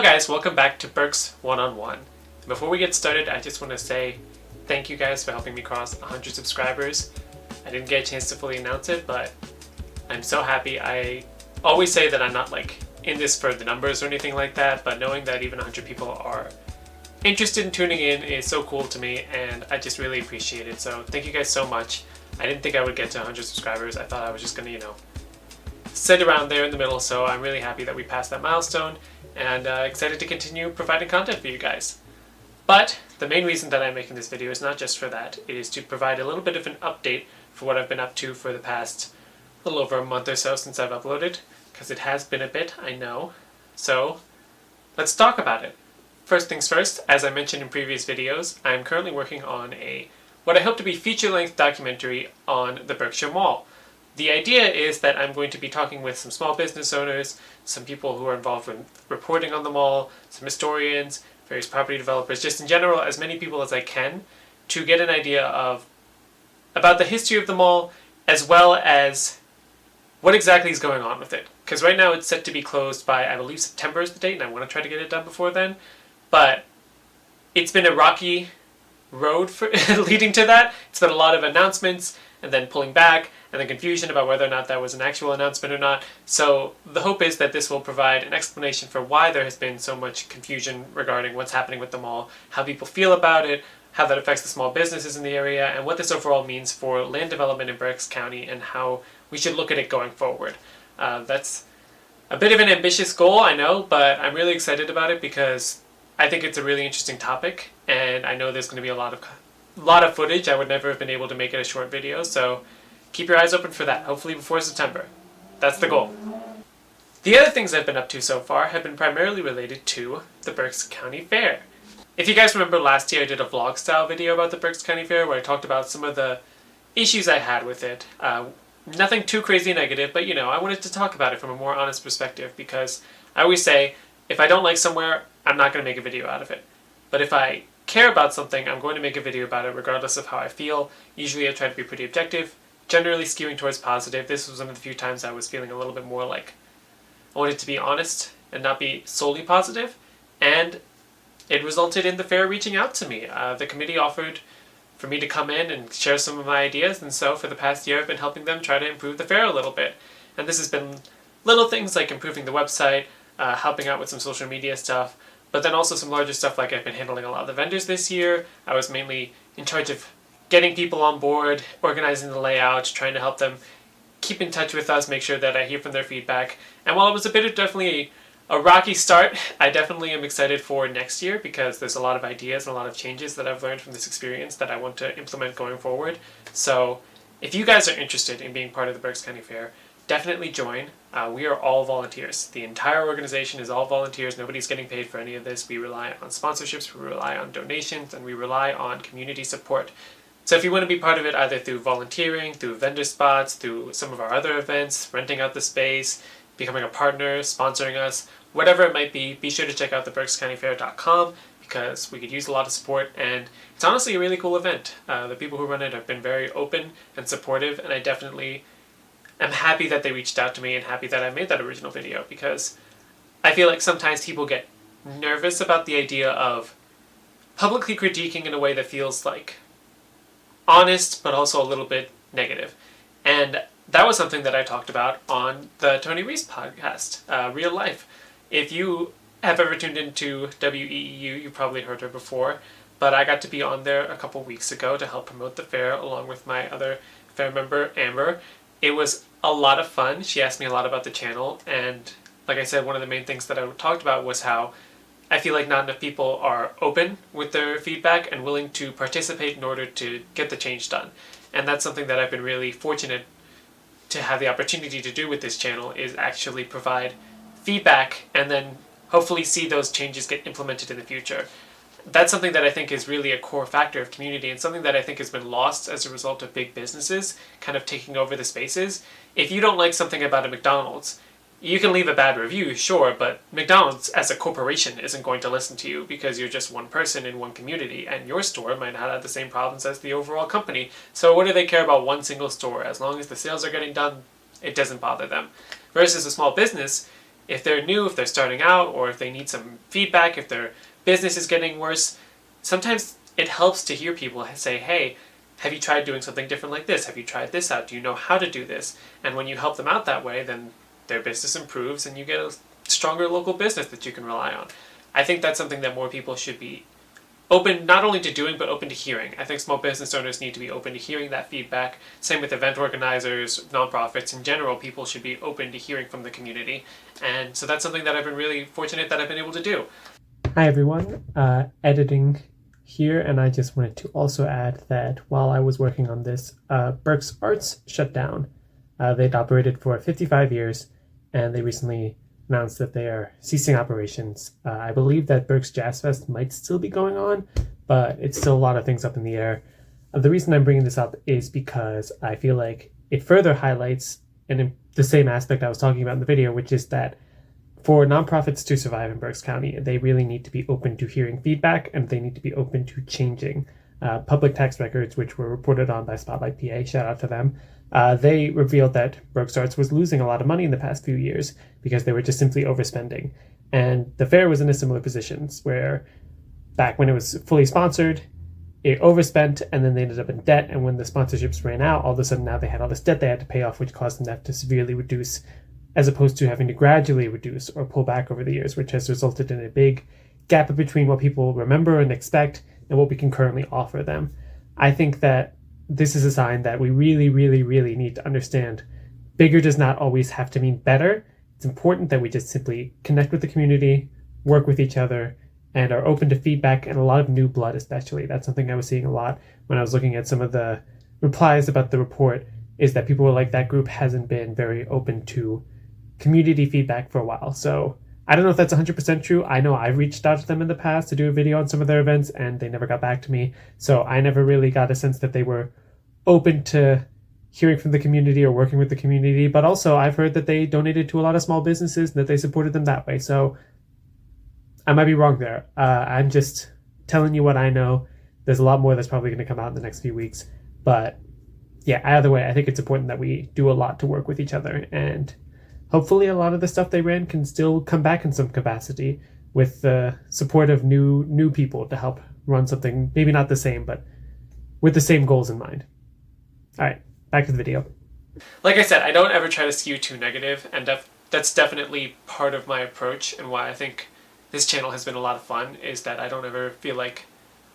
Hello guys, welcome back to Berks One-on-One. Before we get started, I just want to say thank you guys for helping me cross 100 subscribers. I didn't get a chance to fully announce it, but I'm so happy. I always say that I'm not in this for the numbers or anything like that, but knowing that even 100 people are interested in tuning in is so cool to me, and I just really appreciate it. So thank you guys so much. I didn't think I would get to 100 subscribers. I thought I was just gonna, sit around there in the middle, so I'm really happy that we passed that milestone and excited to continue providing content for you guys. But the main reason that I'm making this video is not just for that. It is to provide a little bit of an update for what I've been up to for the past little over a month or so since I've uploaded, because it has been a bit, I know. So let's talk about it. First things first, as I mentioned in previous videos, I'm currently working on what I hope to be feature-length documentary on the Berkshire Mall. The idea is that I'm going to be talking with some small business owners, some people who are involved with reporting on the mall, some historians, various property developers, just in general, as many people as I can, to get an idea about the history of the mall, as well as what exactly is going on with it. Because right now it's set to be closed by, I believe, September is the date, and I want to try to get it done before then. But it's been a rocky road for leading to that. It's been a lot of announcements, and then pulling back, and then confusion about whether or not that was an actual announcement or not. So the hope is that this will provide an explanation for why there has been so much confusion regarding what's happening with the mall, how people feel about it, how that affects the small businesses in the area, and what this overall means for land development in Berks County and how we should look at it going forward. That's a bit of an ambitious goal, I know, but I'm really excited about it because I think it's a really interesting topic, and I know there's going to be a lot of footage. I would never have been able to make it a short video, so keep your eyes open for that, hopefully before September. That's the goal. The other things I've been up to so far have been primarily related to the Berks County Fair. If you guys remember last year, I did a vlog style video about the Berks County Fair where I talked about some of the issues I had with it. Nothing too crazy negative, but I wanted to talk about it from a more honest perspective, because I always say, if I don't like somewhere, I'm not going to make a video out of it. But if I care about something, I'm going to make a video about it regardless of how I feel. Usually I try to be pretty objective, generally skewing towards positive. This was one of the few times I was feeling a little bit more like I wanted to be honest and not be solely positive, and it resulted in the fair reaching out to me. The committee offered for me to come in and share some of my ideas, and so for the past year I've been helping them try to improve the fair a little bit. And this has been little things like improving the website, helping out with some social media stuff, but then also some larger stuff like I've been handling a lot of the vendors this year. I was mainly in charge of getting people on board, organizing the layout, trying to help them keep in touch with us, make sure that I hear from their feedback. And while it was a bit of definitely a rocky start, I definitely am excited for next year because there's a lot of ideas and a lot of changes that I've learned from this experience that I want to implement going forward. So if you guys are interested in being part of the Berks County Fair, definitely join. We are all volunteers. The entire organization is all volunteers. Nobody's getting paid for any of this. We rely on sponsorships, we rely on donations, and we rely on community support. So if you want to be part of it either through volunteering, through vendor spots, through some of our other events, renting out the space, becoming a partner, sponsoring us, whatever it might be sure to check out the berkscountyfair.com because we could use a lot of support, and it's honestly a really cool event. The people who run it have been very open and supportive, and I definitely am happy that they reached out to me and happy that I made that original video, because I feel like sometimes people get nervous about the idea of publicly critiquing in a way that feels like honest but also a little bit negative. And that was something that I talked about on the Tony Reese podcast, Real Life. If you have ever tuned into WEEU, you probably heard her before, but I got to be on there a couple weeks ago to help promote the fair along with my other fair member, Amber. It was a lot of fun. She asked me a lot about the channel, and like I said, one of the main things that I talked about was how I feel like not enough people are open with their feedback and willing to participate in order to get the change done. And that's something that I've been really fortunate to have the opportunity to do with this channel, is actually provide feedback and then hopefully see those changes get implemented in the future. That's something that I think is really a core factor of community, and something that I think has been lost as a result of big businesses kind of taking over the spaces. If you don't like something about a McDonald's, you can leave a bad review, sure, but McDonald's as a corporation isn't going to listen to you because you're just one person in one community, and your store might not have the same problems as the overall company. So what do they care about one single store? As long as the sales are getting done, it doesn't bother them. Versus a small business, if they're new, if they're starting out, or if they need some feedback, if their business is getting worse, sometimes it helps to hear people say, hey, have you tried doing something different like this? Have you tried this out? Do you know how to do this? And when you help them out that way, then their business improves and you get a stronger local business that you can rely on. I think that's something that more people should be open not only to doing, but open to hearing. I think small business owners need to be open to hearing that feedback. Same with event organizers, nonprofits in general. People should be open to hearing from the community. And so that's something that I've been really fortunate that I've been able to do. Hi everyone, editing here, and I just wanted to also add that while I was working on this, Berks Arts shut down. They'd operated for 55 years, and they recently announced that they are ceasing operations. I believe that Berks Jazz Fest might still be going on, but it's still a lot of things up in the air. The reason I'm bringing this up is because I feel like it further highlights the same aspect I was talking about in the video, which is that for nonprofits to survive in Berks County, they really need to be open to hearing feedback, and they need to be open to changing. Public tax records, which were reported on by Spotlight PA, shout out to them, they revealed that Berks Arts was losing a lot of money in the past few years because they were just simply overspending. And the fair was in a similar position where back when it was fully sponsored, it overspent and then they ended up in debt. And when the sponsorships ran out, all of a sudden now they had all this debt they had to pay off, which caused them to have to severely reduce, as opposed to having to gradually reduce or pull back over the years, which has resulted in a big gap between what people remember and expect and what we can currently offer them. I think that this is a sign that we really, really, really need to understand bigger does not always have to mean better. It's important that we just simply connect with the community, work with each other, and are open to feedback and a lot of new blood especially. That's something I was seeing a lot when I was looking at some of the replies about the report, is that people were like, that group hasn't been very open to community feedback for a while. So I don't know if that's 100% true. I know I've reached out to them in the past to do a video on some of their events and they never got back to me. So I never really got a sense that they were open to hearing from the community or working with the community. But also I've heard that they donated to a lot of small businesses and that they supported them that way. So I might be wrong there. I'm just telling you what I know. There's a lot more that's probably going to come out in the next few weeks. But yeah, either way, I think it's important that we do a lot to work with each other, and hopefully a lot of the stuff they ran can still come back in some capacity with the support of new people to help run something, maybe not the same, but with the same goals in mind. All right, back to the video. Like I said, I don't ever try to skew too negative, and that's definitely part of my approach and why I think this channel has been a lot of fun, is that I don't ever feel like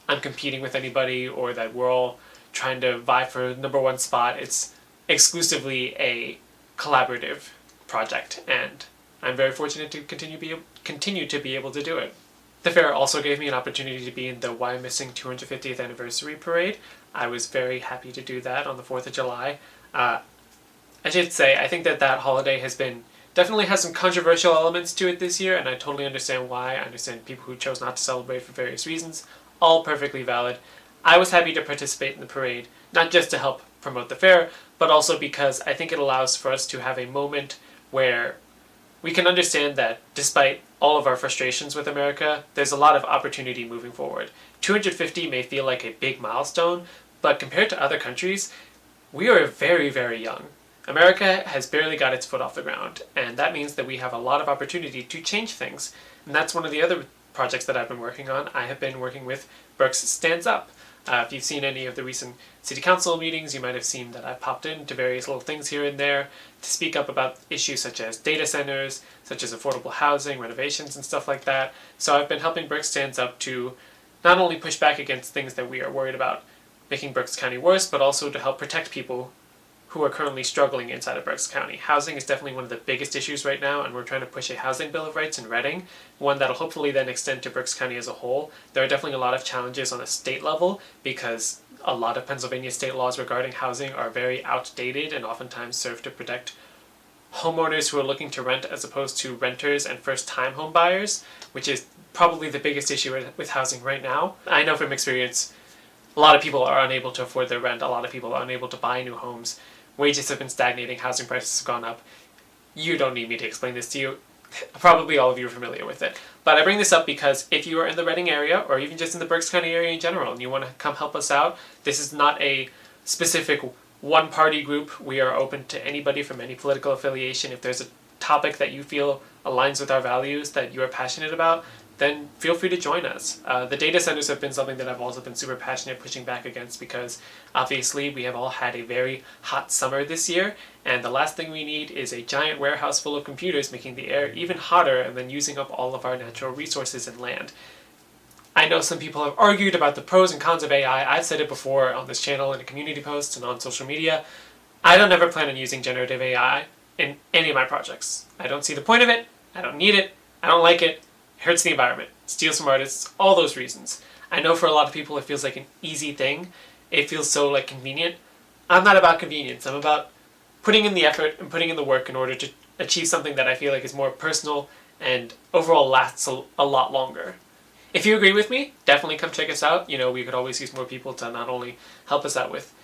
I'm competing with anybody or that we're all trying to vie for number one spot. It's exclusively a collaborative project, and I'm very fortunate to continue to be able to do it. The fair also gave me an opportunity to be in the Why Missing 250th Anniversary Parade. I was very happy to do that on the 4th of July. I should say, I think that holiday definitely has some controversial elements to it this year, and I totally understand why. I understand people who chose not to celebrate for various reasons, all perfectly valid. I was happy to participate in the parade, not just to help promote the fair, but also because I think it allows for us to have a moment where we can understand that despite all of our frustrations with America, there's a lot of opportunity moving forward. 250 may feel like a big milestone, but compared to other countries, we are very, very young. America has barely got its foot off the ground, and that means that we have a lot of opportunity to change things. And that's one of the other projects that I've been working on. I have been working with Berks Stands Up. If you've seen any of the recent city council meetings, you might have seen that I've popped into various little things here and there to speak up about issues such as data centers, such as affordable housing, renovations, and stuff like that. So I've been helping Berks Stands Up to not only push back against things that we are worried about making Berks County worse, but also to help protect people who are currently struggling inside of Berks County. Housing is definitely one of the biggest issues right now, and we're trying to push a housing bill of rights in Reading, one that'll hopefully then extend to Berks County as a whole. There are definitely a lot of challenges on a state level because a lot of Pennsylvania state laws regarding housing are very outdated and oftentimes serve to protect homeowners who are looking to rent as opposed to renters and first-time home buyers, which is probably the biggest issue with housing right now. I know from experience, a lot of people are unable to afford their rent, a lot of people are unable to buy new homes. Wages have been stagnating, housing prices have gone up. You don't need me to explain this to you. Probably all of you are familiar with it. But I bring this up because if you are in the Reading area, or even just in the Berks County area in general, and you want to come help us out, this is not a specific one-party group. We are open to anybody from any political affiliation. If there's a topic that you feel aligns with our values that you are passionate about, then feel free to join us. The data centers have been something that I've also been super passionate pushing back against, because obviously we have all had a very hot summer this year, and the last thing we need is a giant warehouse full of computers making the air even hotter and then using up all of our natural resources and land. I know some people have argued about the pros and cons of AI. I've said it before on this channel, in a community post, and on social media. I don't ever plan on using generative AI in any of my projects. I don't see the point of it. I don't need it. I don't like it. It hurts the environment, steals from artists, all those reasons. I know for a lot of people it feels like an easy thing. It feels so convenient. I'm not about convenience. I'm about putting in the effort and putting in the work in order to achieve something that I feel like is more personal and overall lasts a lot longer. If you agree with me, definitely come check us out. We could always use more people to not only help us out with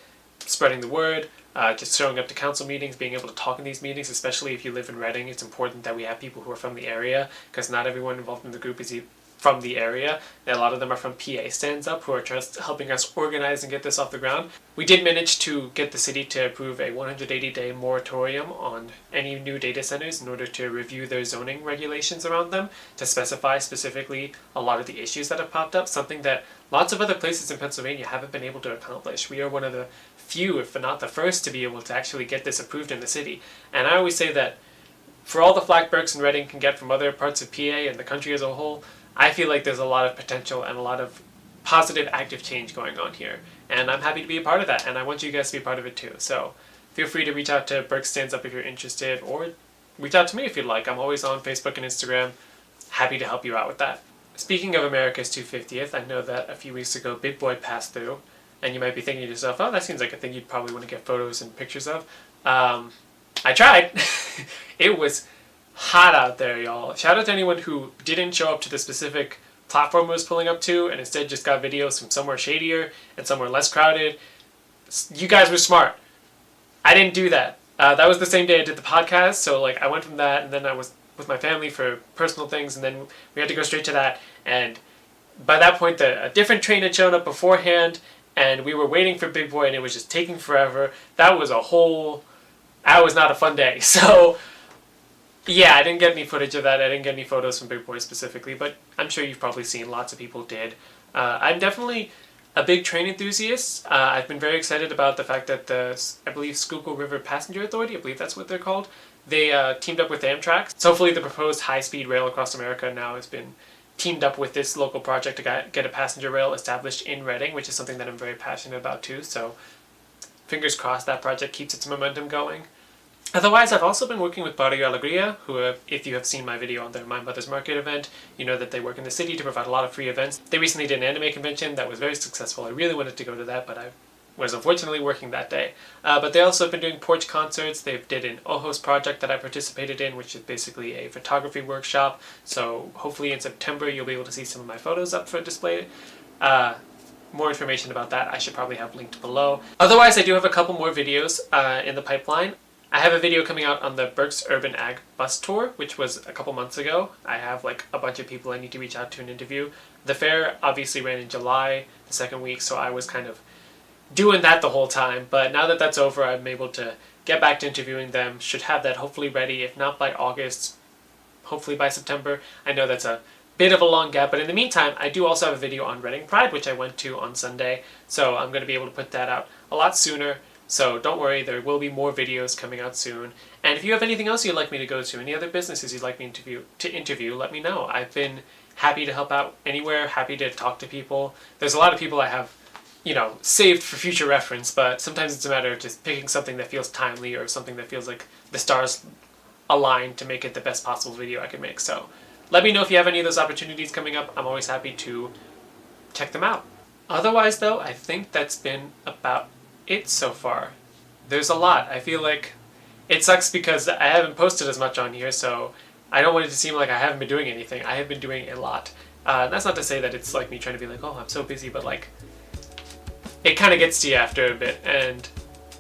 spreading the word, just showing up to council meetings, being able to talk in these meetings, especially if you live in Reading. It's important that we have people who are from the area, because not everyone involved in the group is from the area. A lot of them are from PA Stands Up, who are just helping us organize and get this off the ground. We did manage to get the city to approve a 180-day moratorium on any new data centers in order to review their zoning regulations around them, to specify specifically a lot of the issues that have popped up, something that lots of other places in Pennsylvania haven't been able to accomplish. We are one of the few, if not the first, to be able to actually get this approved in the city. And I always say that for all the flack Berks and Reading can get from other parts of PA and the country as a whole, I feel like there's a lot of potential and a lot of positive active change going on here. And I'm happy to be a part of that, and I want you guys to be a part of it too. So feel free to reach out to Berks Stands Up if you're interested, or reach out to me if you'd like. I'm always on Facebook and Instagram. Happy to help you out with that. Speaking of America's 250th, I know that a few weeks ago Big Boy passed through, and you might be thinking to yourself, oh, that seems like a thing you'd probably want to get photos and pictures of. I tried. It was hot out there, y'all. Shout out to anyone who didn't show up to the specific platform I was pulling up to and instead just got videos from somewhere shadier and somewhere less crowded. You guys were smart. I didn't do that. That was the same day I did the podcast, so I went from that, and then I was with my family for personal things, and then we had to go straight to that. And by that point, a different train had shown up beforehand, and we were waiting for Big Boy, and it was just taking forever. That was not a fun day. So yeah, I didn't get any footage of that. I didn't get any photos from Big Boy specifically, but I'm sure you've probably seen lots of people did. I'm definitely a big train enthusiast. I've been very excited about the fact that I believe Schuylkill River Passenger Authority, I believe that's what they're called, they teamed up with Amtrak. So hopefully the proposed high-speed rail across America now has been teamed up with this local project to get a passenger rail established in Reading, which is something that I'm very passionate about too. So fingers crossed that project keeps its momentum going. Otherwise, I've also been working with Barrio Alegria, who, if you have seen my video on their My Mother's Market event, you know that they work in the city to provide a lot of free events. They recently did an anime convention that was very successful. I really wanted to go to that, but I was unfortunately working that day. But they also have been doing porch concerts. They did an Ojos project that I participated in, which is basically a photography workshop. So hopefully in September you'll be able to see some of my photos up for display. More information about that I should probably have linked below. Otherwise, I do have a couple more videos in the pipeline. I have a video coming out on the Berks Urban Ag Bus Tour, which was a couple months ago. I have a bunch of people I need to reach out to and interview. The fair obviously ran in July, the second week, so I was kind of doing that the whole time. But now that that's over, I'm able to get back to interviewing them. Should have that hopefully ready, if not by August, hopefully by September. I know that's a bit of a long gap, but in the meantime, I do also have a video on Reading Pride, which I went to on Sunday, so I'm going to be able to put that out a lot sooner. So don't worry, there will be more videos coming out soon. And if you have anything else you'd like me to go to, any other businesses you'd like me to interview, let me know. I've been happy to help out anywhere, happy to talk to people. There's a lot of people I have, saved for future reference, but sometimes it's a matter of just picking something that feels timely or something that feels like the stars aligned to make it the best possible video I can make. So let me know if you have any of those opportunities coming up. I'm always happy to check them out. Otherwise, though, I think that's been about it so far. There's a lot. I feel like it sucks because I haven't posted as much on here, so I don't want it to seem like I haven't been doing anything. I have been doing a lot. That's not to say that it's me trying to be like, oh, I'm so busy, but it kind of gets to you after a bit, and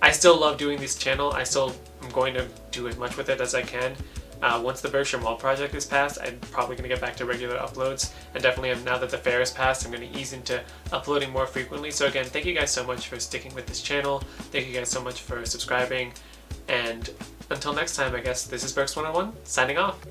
I still love doing this channel. I still am going to do as much with it as I can. Once the Berkshire Mall project is passed, I'm probably going to get back to regular uploads, and definitely now that the fair is passed, I'm going to ease into uploading more frequently. So again, thank you guys so much for sticking with this channel. Thank you guys so much for subscribing, and until next time, I guess this is Berks 101 signing off.